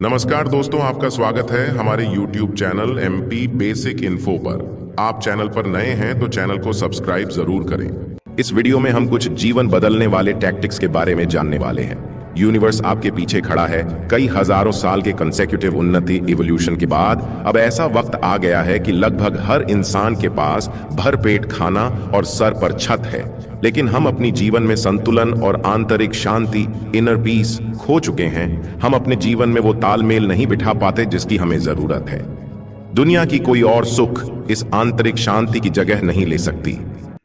नमस्कार दोस्तों, आपका स्वागत है हमारे YouTube channel MP basic info पर। आप चैनल पर नए हैं तो चैनल को सब्सक्राइब जरूर करें। इस वीडियो में हम कुछ जीवन बदलने वाले टैक्टिक्स के बारे में जानने वाले हैं। यूनिवर्स आपके पीछे खड़ा है। कई हजारों साल के कंसेक्यूटिव उन्नति इवोल्यूशन के बाद अब ऐसा वक्त आ गया है कि लगभग हर इंसान के पास भरपेट खाना और सर पर छत है, लेकिन हम अपनी जीवन में संतुलन और आंतरिक शांति इनर पीस खो चुके हैं। हम अपने जीवन में वो तालमेल नहीं बिठा पाते जिसकी हमें जरूरत है। दुनिया की कोई और सुख इस आंतरिक शांति की जगह नहीं ले सकती।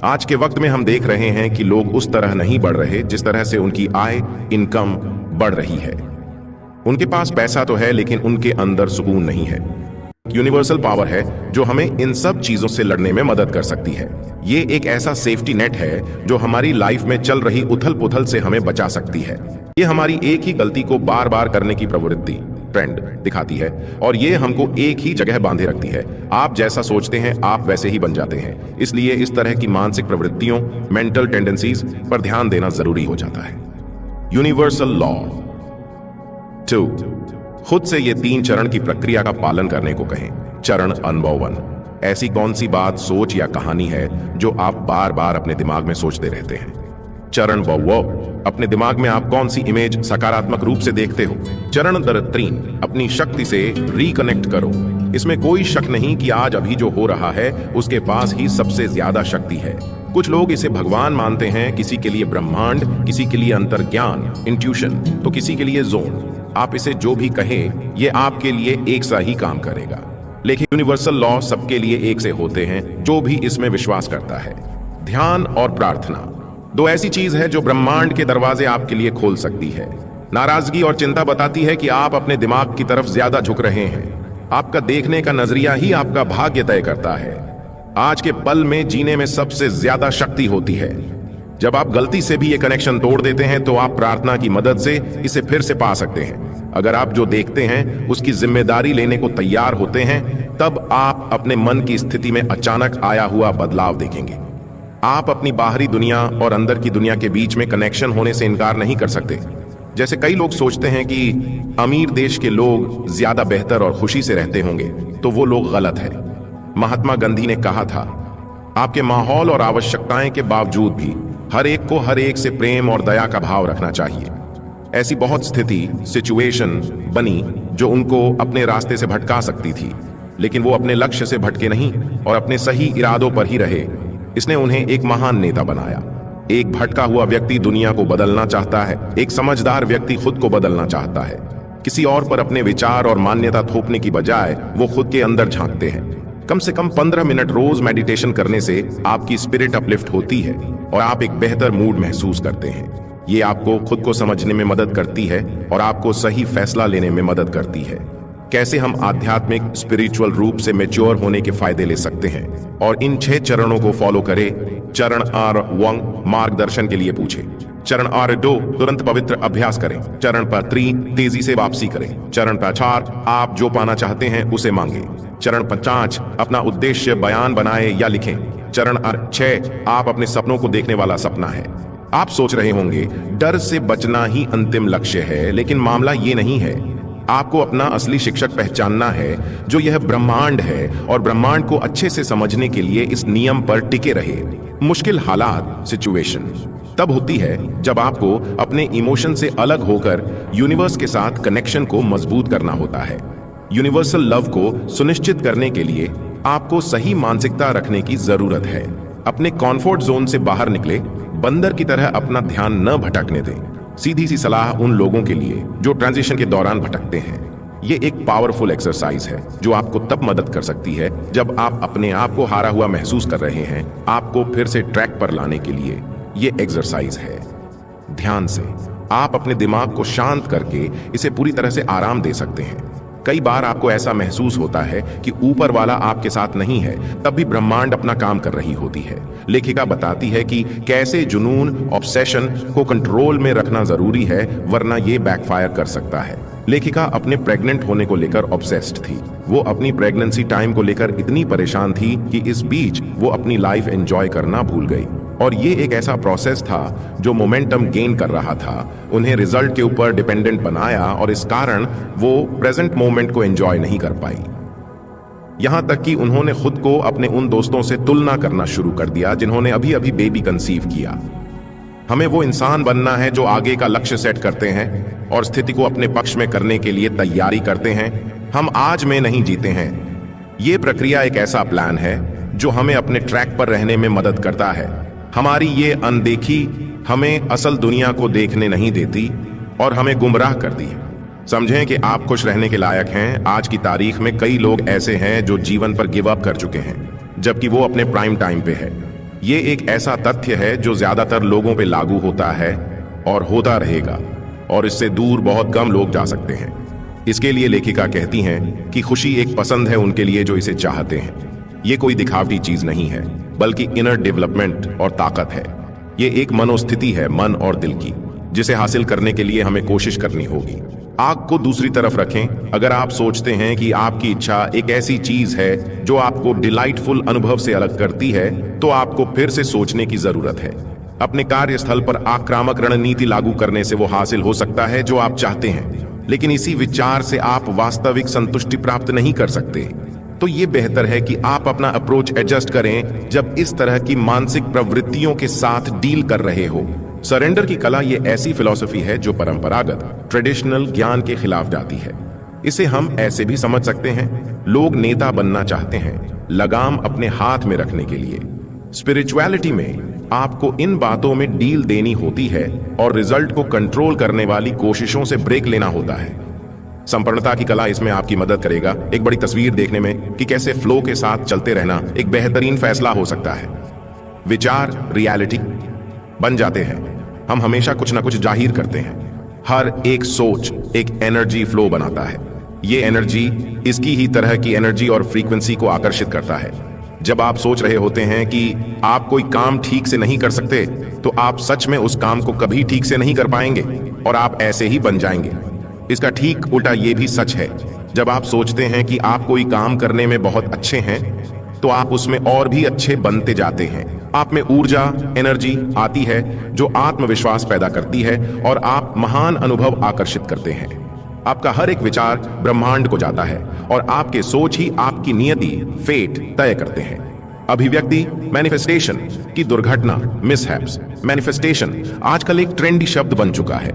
आज के वक्त में हम देख रहे हैं कि लोग उस तरह नहीं बढ़ रहे जिस तरह से उनकी आय इनकम बढ़ रही है। उनके पास पैसा तो है लेकिन उनके अंदर सुकून नहीं है। यूनिवर्सल पावर है जो हमें इन सब चीजों से लड़ने में मदद कर सकती है। ये एक ऐसा सेफ्टी नेट है जो हमारी लाइफ में चल रही उथल पुथल से हमें बचा सकती है। ये हमारी एक ही गलती को बार बार करने की प्रवृत्ति ट्रेंड दिखाती है और ये हमको एक ही जगह बांधे रखती है। आप जैसा सोचते हैं आप वैसे ही बन जाते हैं। इसलिए इस तरह की मानसिक प्रवृत्तियों मेंटल टेंडेंसीज पर ध्यान देना जरूरी हो जाता है। यूनिवर्सल लॉ 2, खुद से ये 3 चरण की प्रक्रिया का पालन करने को कहें। चरण अनुभव 1, ऐसी कौन सी बात, सोच या कहानी है जो आप बार बार अपने दिमाग में सोचते रहते हैं। चरण वो, अपने दिमाग में आप कौन सी इमेज सकारात्मक रूप से देखते हो। चरण 3, अपनी शक्ति से रिकनेक्ट करो। इसमें कोई शक नहीं कि आज अभी जो हो रहा है उसके पास ही सबसे ज्यादा शक्ति है। कुछ लोग इसे भगवान मानते हैं, किसी के लिए ब्रह्मांड, किसी के लिए अंतर्ज्ञान इंट्यूशन, तो किसी के लिए जोन। आप इसे जो भी कहें ये आपके लिए एक सा ही काम करेगा। लेकिन यूनिवर्सल लॉ सबके लिए एक से होते हैं जो भी इसमें विश्वास करता है। ध्यान और प्रार्थना 2 ऐसी चीज है जो ब्रह्मांड के दरवाजे आपके लिए खोल सकती है। नाराजगी और चिंता बताती है कि आप अपने दिमाग की तरफ ज्यादा झुक रहे हैं। आपका देखने का नजरिया ही आपका भाग्य तय करता है। आज के पल में जीने में सबसे ज्यादा शक्ति होती है। जब आप गलती से भी ये कनेक्शन तोड़ देते हैं तो आप प्रार्थना की मदद से इसे फिर से पा सकते हैं। अगर आप जो देखते हैं उसकी जिम्मेदारी लेने को तैयार होते हैं तब आप अपने मन की स्थिति में अचानक आया हुआ बदलाव देखेंगे। आप अपनी बाहरी दुनिया और अंदर की दुनिया के बीच में कनेक्शन होने से इनकार नहीं कर सकते। जैसे कई लोग सोचते हैं कि अमीर देश के लोग ज्यादा बेहतर और खुशी से रहते होंगे, तो वो लोग गलत है। महात्मा गांधी ने कहा था, आपके माहौल और आवश्यकताएं के बावजूद भी हर एक को हर एक से प्रेम और दया का भाव रखना चाहिए। ऐसी बहुत स्थिति सिचुएशन बनी जो उनको अपने रास्ते से भटका सकती थी, लेकिन वो अपने लक्ष्य से भटके नहीं और अपने सही इरादों पर ही रहे। इसने उन्हें एक महान नेता बनाया। एक भटका हुआ व्यक्ति दुनिया को बदलना चाहता है, एक समझदार व्यक्ति खुद को बदलना चाहता है। किसी और पर अपने विचार और मान्यता थोपने की बजाय वो खुद के अंदर झांकते हैं। कम से कम 15 मिनट रोज मेडिटेशन करने से आपकी स्पिरिट अपलिफ्ट होती है और आप एक बेहतर मूड महसूस करते हैं। ये आपको खुद को समझने में मदद करती है और आपको सही फैसला लेने में मदद करती है। कैसे हम आध्यात्मिक स्पिरिचुअल रूप से मैच्योर होने के फायदे ले सकते हैं और इन 6 चरणों को फॉलो करें। चरण R1, मार्गदर्शन के लिए पूछे। चरण R2, तुरंत पवित्र अभ्यास करें। चरण 3, तेजी से वापसी करें। चरण 4, आप जो पाना चाहते हैं उसे मांगे। चरण 5, अपना उद्देश्य बयान बनाए या लिखें। चरण 6, आप अपने सपनों को देखने वाला सपना है। आप सोच रहे होंगे डर से बचना ही अंतिम लक्ष्य है, लेकिन मामला ये नहीं है। आपको अपना असली शिक्षक पहचानना है जो यह ब्रह्मांड है और ब्रह्मांड को अच्छे से समझने के लिए इस नियम पर टिके रहे। मुश्किल हालात सिचुएशन तब होती है जब आपको अपने इमोशन से अलग होकर यूनिवर्स के साथ कनेक्शन को मजबूत करना होता है। यूनिवर्सल लव को सुनिश्चित करने के लिए आपको सही मानसिकता रखने की जरूरत है। अपने कंफर्ट जोन से बाहर निकले, बंदर की तरह अपना ध्यान न भटकने दें। सीधी सी सलाह उन लोगों के लिए जो ट्रांजिशन के दौरान भटकते हैं। ये एक पावरफुल एक्सरसाइज है जो आपको तब मदद कर सकती है जब आप अपने आप को हारा हुआ महसूस कर रहे हैं। आपको फिर से ट्रैक पर लाने के लिए ये एक्सरसाइज है। ध्यान से आप अपने दिमाग को शांत करके इसे पूरी तरह से आराम दे सकते हैं। कई बार आपको ऐसा महसूस होता है कि ऊपर वाला आपके साथ नहीं है, तब भी ब्रह्मांड अपना काम कर रही होती है। लेखिका बताती है कि कैसे जुनून ऑब्सेशन को कंट्रोल में रखना जरूरी है, वरना ये बैकफायर कर सकता है। लेखिका अपने प्रेग्नेंट होने को लेकर ऑब्सेस्ड थी। वो अपनी प्रेगनेंसी टाइम को लेकर इतनी परेशान थी कि इस बीच वो अपनी लाइफ एंजॉय करना भूल गई। और ये एक ऐसा प्रोसेस था जो मोमेंटम गेन कर रहा था, उन्हें रिजल्ट के ऊपर डिपेंडेंट बनाया और इस कारण वो प्रेजेंट मोमेंट को एंजॉय नहीं कर पाई। यहां तक कि उन्होंने खुद को अपने उन दोस्तों से तुलना करना शुरू कर दिया जिन्होंने अभी अभी बेबी कंसीव किया। हमें वो इंसान बनना है जो आगे का लक्ष्य सेट करते हैं और स्थिति को अपने पक्ष में करने के लिए तैयारी करते हैं। हम आज में नहीं जीते हैं। ये प्रक्रिया एक ऐसा प्लान है जो हमें अपने ट्रैक पर रहने में मदद करता है। हमारी ये अनदेखी हमें असल दुनिया को देखने नहीं देती और हमें गुमराह करती है। समझें कि आप खुश रहने के लायक हैं। आज की तारीख में कई लोग ऐसे हैं जो जीवन पर गिव अप कर चुके हैं, जबकि वो अपने प्राइम टाइम पे है। ये एक ऐसा तथ्य है जो ज्यादातर लोगों पे लागू होता है और होता रहेगा, और इससे दूर बहुत कम लोग जा सकते हैं। इसके लिए लेखिका कहती हैं कि खुशी एक पसंद है उनके लिए जो इसे चाहते हैं। ये कोई दिखावटी चीज नहीं है, बल्कि इनर डेवलपमेंट और ताकत है। ये एक मनोस्थिति है, मन और दिल की, जिसे हासिल करने के लिए हमें कोशिश करनी होगी। आग को दूसरी तरफ रखें। अगर आप सोचते हैं कि आपकी इच्छा एक ऐसी चीज है जो आपको डिलाइटफुल अनुभव से अलग करती है, तो आपको फिर से सोचने की जरूरत है। अपने कार्यस्थल पर आक्रामक रणनीति लागू करने से वो हासिल हो सकता है जो आप चाहते हैं, लेकिन इसी विचार से आप वास्तविक संतुष्टि प्राप्त नहीं कर सकते। तो ये बेहतर है कि आप अपना अप्रोच एडजस्ट करें जब इस तरह की मानसिक प्रवृत्तियों के साथ डील कर रहे हो। सरेंडर की कला ये ऐसी फिलॉसफी है जो परंपरागत ट्रेडिशनल ज्ञान के खिलाफ जाती है। इसे हम ऐसे भी समझ सकते हैं, लोग नेता बनना चाहते हैं लगाम अपने हाथ में रखने के लिए। स्पिरिचुअलिटी में आपको इन बातों में डील देनी होती है और रिजल्ट को कंट्रोल करने वाली कोशिशों से ब्रेक लेना होता है। संपूर्णता की कला इसमें आपकी मदद करेगा एक बड़ी तस्वीर देखने में कि कैसे फ्लो के साथ चलते रहना एक बेहतरीन फैसला हो सकता है। विचार रियलिटी बन जाते हैं। हम हमेशा कुछ ना कुछ जाहिर करते हैं। हर एक सोच एक एनर्जी फ्लो बनाता है। ये एनर्जी इसकी ही तरह की एनर्जी और फ्रीक्वेंसी को आकर्षित करता है। जब आप सोच रहे होते हैं कि आप कोई काम ठीक से नहीं कर सकते, तो आप सच में उस काम को कभी ठीक से नहीं कर पाएंगे और आप ऐसे ही बन जाएंगे। इसका ठीक उल्टा ये भी सच है। जब आप सोचते हैं कि आप कोई काम करने में बहुत अच्छे हैं, तो आप उसमें और भी अच्छे बनते जाते हैं। आप में ऊर्जा एनर्जी आती है जो आत्मविश्वास पैदा करती है और आप महान अनुभव आकर्षित करते हैं। आपका हर एक विचार ब्रह्मांड को जाता है और आपके सोच ही आपकी नियति फेट तय करते हैं। अभिव्यक्ति मैनिफेस्टेशन की दुर्घटना मिसहैप्स। मैनिफेस्टेशन आजकल एक ट्रेंडी शब्द बन चुका है।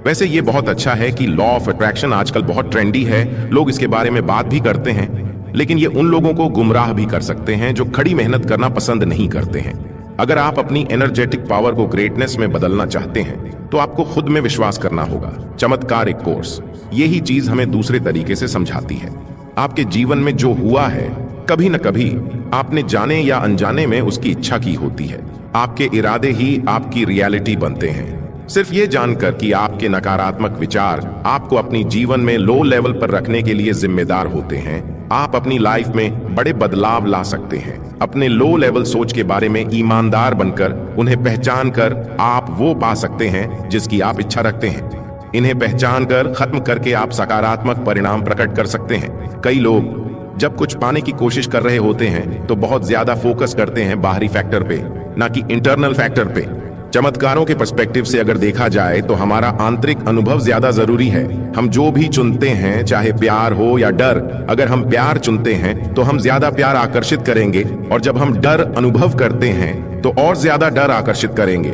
वैसे ये बहुत अच्छा है कि लॉ ऑफ अट्रैक्शन आजकल बहुत ट्रेंडी है, लोग इसके बारे में बात भी करते हैं, लेकिन ये उन लोगों को गुमराह भी कर सकते हैं जो खड़ी मेहनत करना पसंद नहीं करते हैं। अगर आप अपनी एनर्जेटिक पावर को ग्रेटनेस में बदलना चाहते हैं, तो आपको खुद में विश्वास करना होगा। चमत्कार एक कोर्स यही चीज हमें दूसरे तरीके से समझाती है। आपके जीवन में जो हुआ है, कभी न कभी आपने जाने या अनजाने में उसकी इच्छा की होती है। आपके इरादे ही आपकी रियलिटी बनते हैं। सिर्फ ये जानकर कि आपके नकारात्मक विचार आपको अपनी जीवन में लो लेवल पर रखने के लिए जिम्मेदार होते हैं, आप अपनी लाइफ में बड़े बदलाव ला सकते हैं। अपने लो लेवल सोच के बारे में ईमानदार बनकर उन्हें पहचान कर आप वो पा सकते हैं जिसकी आप इच्छा रखते हैं। इन्हें पहचान कर खत्म करके आप सकारात्मक परिणाम प्रकट कर सकते हैं। कई लोग जब कुछ पाने की कोशिश कर रहे होते हैं तो बहुत ज्यादा फोकस करते हैं बाहरी फैक्टर पे, ना कि इंटरनल फैक्टर पे। चमत्कारों के पर्सपेक्टिव से अगर देखा जाए तो हमारा आंतरिक अनुभव ज्यादा जरूरी है। हम जो भी चुनते हैं, चाहे प्यार हो या डर, अगर हम प्यार चुनते हैं तो हम ज्यादा प्यार आकर्षित करेंगे, और जब हम डर अनुभव करते हैं तो और ज्यादा डर आकर्षित करेंगे।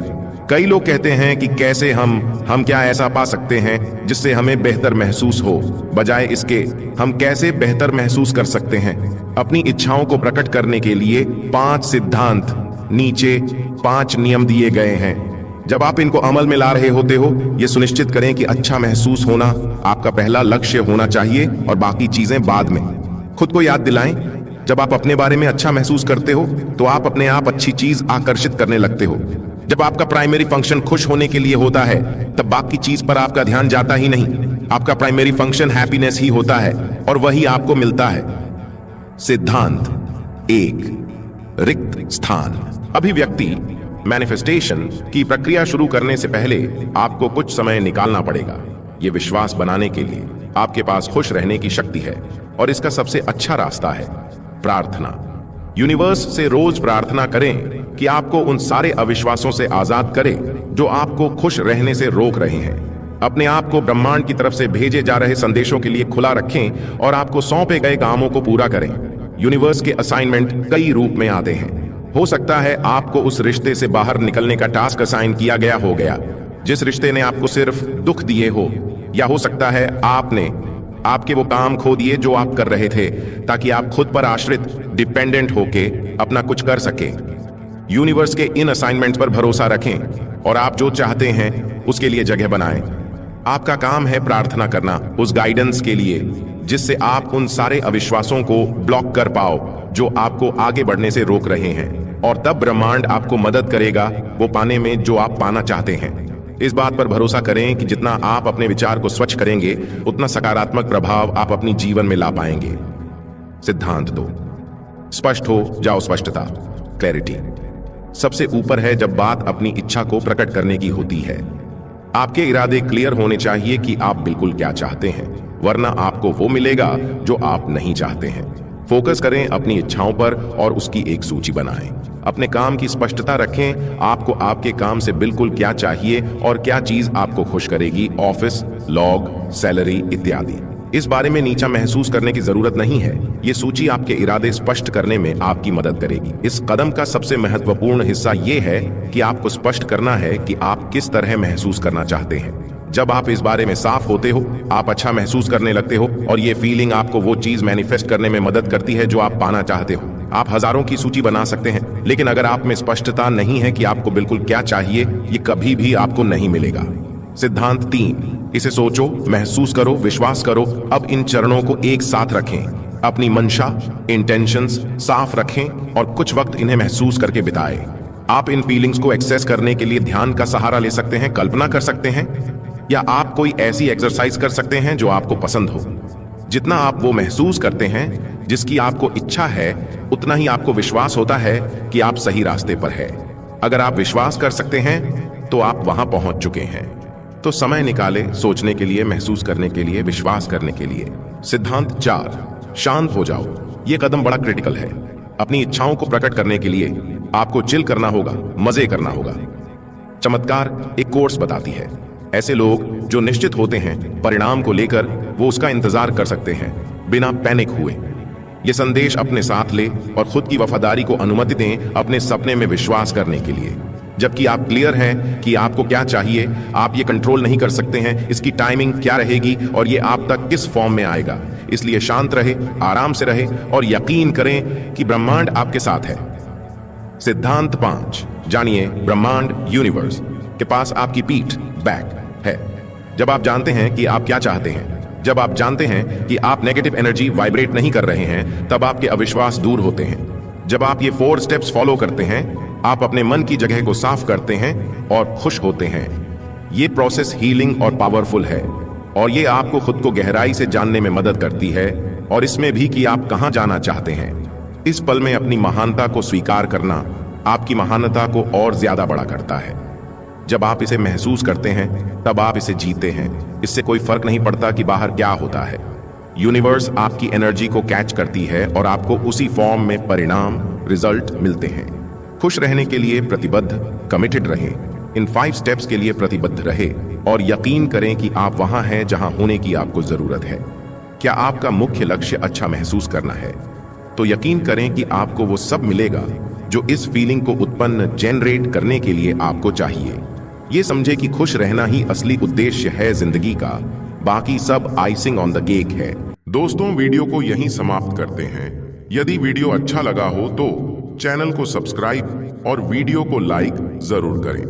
कई लोग कहते हैं कि कैसे हम क्या ऐसा पा सकते हैं जिससे हमें बेहतर महसूस हो। बजाय इसके हम कैसे बेहतर महसूस कर सकते हैं। अपनी इच्छाओं को प्रकट करने के लिए 5 सिद्धांत नीचे 5 नियम दिए गए हैं। जब आप इनको अमल में ला रहे होते हो, ये सुनिश्चित करें कि अच्छा महसूस होना आपका पहला लक्ष्य होना चाहिए और बाकी चीजें बाद में। खुद को याद दिलाएं, जब आप अपने बारे में अच्छा महसूस करते हो तो आप अपने आप अच्छी चीज आकर्षित करने लगते हो। जब आपका प्राइमरी फंक्शन खुश होने के लिए होता है, तब बाकी चीज पर आपका ध्यान जाता ही नहीं। आपका प्राइमरी फंक्शन हैप्पीनेस ही होता है और वही आपको मिलता है। सिद्धांत 1, रिक्त स्थान। अभिव्यक्ति मैनिफेस्टेशन की प्रक्रिया शुरू करने से पहले आपको कुछ समय निकालना पड़ेगा। ये विश्वास बनाने के लिए आपके पास खुश रहने की शक्ति है, और इसका सबसे अच्छा रास्ता है प्रार्थना। यूनिवर्स से रोज प्रार्थना करें कि आपको उन सारे अविश्वासों से आजाद करे जो आपको खुश रहने से रोक रहे हैं। अपने आप को ब्रह्मांड की तरफ से भेजे जा रहे संदेशों के लिए खुला रखें और आपको सौंपे गए कामों को पूरा करें। यूनिवर्स के असाइनमेंट कई रूप में आते हैं। हो सकता है आपको उस रिश्ते से बाहर निकलने का टास्क असाइन किया गया जिस रिश्ते ने आपको सिर्फ दुख दिए हो, या हो सकता है आपके वो काम खो दिए जो आप कर रहे थे ताकि आप खुद पर आश्रित डिपेंडेंट होके अपना कुछ कर सके। यूनिवर्स के इन असाइनमेंट्स पर भरोसा रखें और आप जो चाहते हैं उसके लिए जगह बनाएं। आपका काम है प्रार्थना करना उस गाइडेंस के लिए जिससे आप उन सारे अविश्वासों को ब्लॉक कर पाओ जो आपको आगे बढ़ने से रोक रहे हैं, और तब ब्रह्मांड आपको मदद करेगा वो पाने में जो आप पाना चाहते हैं। इस बात पर भरोसा करें कि जितना आप अपने विचार को स्वच्छ करेंगे उतना सकारात्मक प्रभाव आप अपनी जीवन में ला पाएंगे। सिद्धांत 2, स्पष्ट हो जाओ। स्पष्टता, क्लैरिटी सबसे ऊपर है जब बात अपनी इच्छा को प्रकट करने की होती है। आपके इरादे क्लियर होने चाहिए कि आप बिल्कुल क्या चाहते हैं, वरना आपको वो मिलेगा जो आप नहीं चाहते हैं। फोकस करें अपनी इच्छाओं पर और उसकी एक सूची बनाएं। अपने काम की स्पष्टता रखें, आपको आपके काम से बिल्कुल क्या चाहिए और क्या चीज आपको खुश करेगी, ऑफिस, लॉग, सैलरी इत्यादि। इस बारे में नीचा महसूस करने की जरूरत नहीं है। ये सूची आपके इरादे स्पष्ट करने में आपकी मदद करेगी। इस कदम का सबसे महत्वपूर्ण हिस्सा ये है कि आपको स्पष्ट करना है कि आप किस तरह महसूस करना चाहते हैं। जब आप इस बारे में साफ होते हो, आप अच्छा महसूस करने लगते हो और ये फीलिंग आपको वो चीज मैनिफेस्ट करने में मदद करती है जो आप पाना चाहते हो। आप हजारों की सूची बना सकते हैं, लेकिन अगर आप में स्पष्टता नहीं है कि आपको बिल्कुल क्या चाहिए, ये कभी भी आपको नहीं मिलेगा। सिद्धांत 3, इसे सोचो, महसूस करो, विश्वास करो। अब इन चरणों को एक साथ रखें। अपनी मंशा, इंटेंशंस साफ रखें और कुछ वक्त इन्हें महसूस करके बिताएं। आप इन फीलिंग्स को एक्सेस करने के लिए ध्यान का सहारा ले सकते हैं, कल्पना कर सकते हैं, या आप कोई ऐसी एक्सरसाइज कर सकते हैं जो आपको पसंद हो। जितना आप वो महसूस करते हैं जिसकी आपको इच्छा है, उतना ही आपको विश्वास होता है कि आप सही रास्ते पर है। अगर आप विश्वास कर सकते हैं तो आप वहां पहुंच चुके हैं। तो समय निकाले सोचने के लिए, महसूस करने के लिए, विश्वास करने के लिए। सिद्धांत 4, शांत हो जाओ। यह कदम बड़ा क्रिटिकल है। अपनी इच्छाओं को प्रकट करने के लिए आपको चिल करना होगा, मजे करना होगा। चमत्कार एक कोर्स बताती है। ऐसे लोग जो निश्चित होते हैं परिणाम को लेकर, वो उसका इंतजार कर सकते हैं बिना पैनिक हुए। ये संदेश अपने साथ ले और खुद की वफादारी को अनुमति दें अपने सपने में विश्वास करने के लिए। जबकि आप क्लियर हैं कि आपको क्या चाहिए, आप ये कंट्रोल नहीं कर सकते हैं इसकी टाइमिंग क्या रहेगी और ये आप तक किस फॉर्म में आएगा। इसलिए शांत रहे, आराम से रहे और यकीन करें कि ब्रह्मांड आपके साथ है। सिद्धांत 5, जानिए ब्रह्मांड, यूनिवर्स के पास आपकी पीठ, बैक है। जब आप जानते हैं कि आप क्या चाहते हैं, जब आप जानते हैं कि आप नेगेटिव एनर्जी वाइब्रेट नहीं कर रहे हैं, तब आपके अविश्वास दूर होते हैं। जब आप ये 4 स्टेप्स फॉलो करते हैं, आप अपने मन की जगह को साफ करते हैं और खुश होते हैं। ये प्रोसेस हीलिंग और पावरफुल है और ये आपको खुद को गहराई से जानने में मदद करती है, और इसमें भी कि आप कहां जाना चाहते हैं। इस पल में अपनी महानता को स्वीकार करना आपकी महानता को और ज्यादा बड़ा करता है। जब आप इसे महसूस करते हैं तब आप इसे जीते हैं। इससे कोई फर्क नहीं पड़ता कि बाहर क्या होता है। यूनिवर्स आपकी एनर्जी को कैच करती है और आपको उसी फॉर्म में परिणाम, रिजल्ट मिलते हैं। खुश रहने के लिए प्रतिबद्ध, कमिटेड रहें। इन 5 स्टेप्स के लिए प्रतिबद्ध रहे और यकीन करें कि आप वहां हैं जहां होने की आपको जरूरत है। क्या आपका मुख्य लक्ष्य अच्छा महसूस करना है, तो यकीन करें कि आपको वो सब मिलेगा जो इस फीलिंग को उत्पन्न, जनरेट करने के लिए आपको चाहिए। ये समझे कि खुश रहना ही असली उद्देश्य है जिंदगी का, बाकी सब आइसिंग ऑन द केक है। दोस्तों, वीडियो को यहीं समाप्त करते हैं। यदि वीडियो अच्छा लगा हो तो चैनल को सब्सक्राइब और वीडियो को लाइक जरूर करें।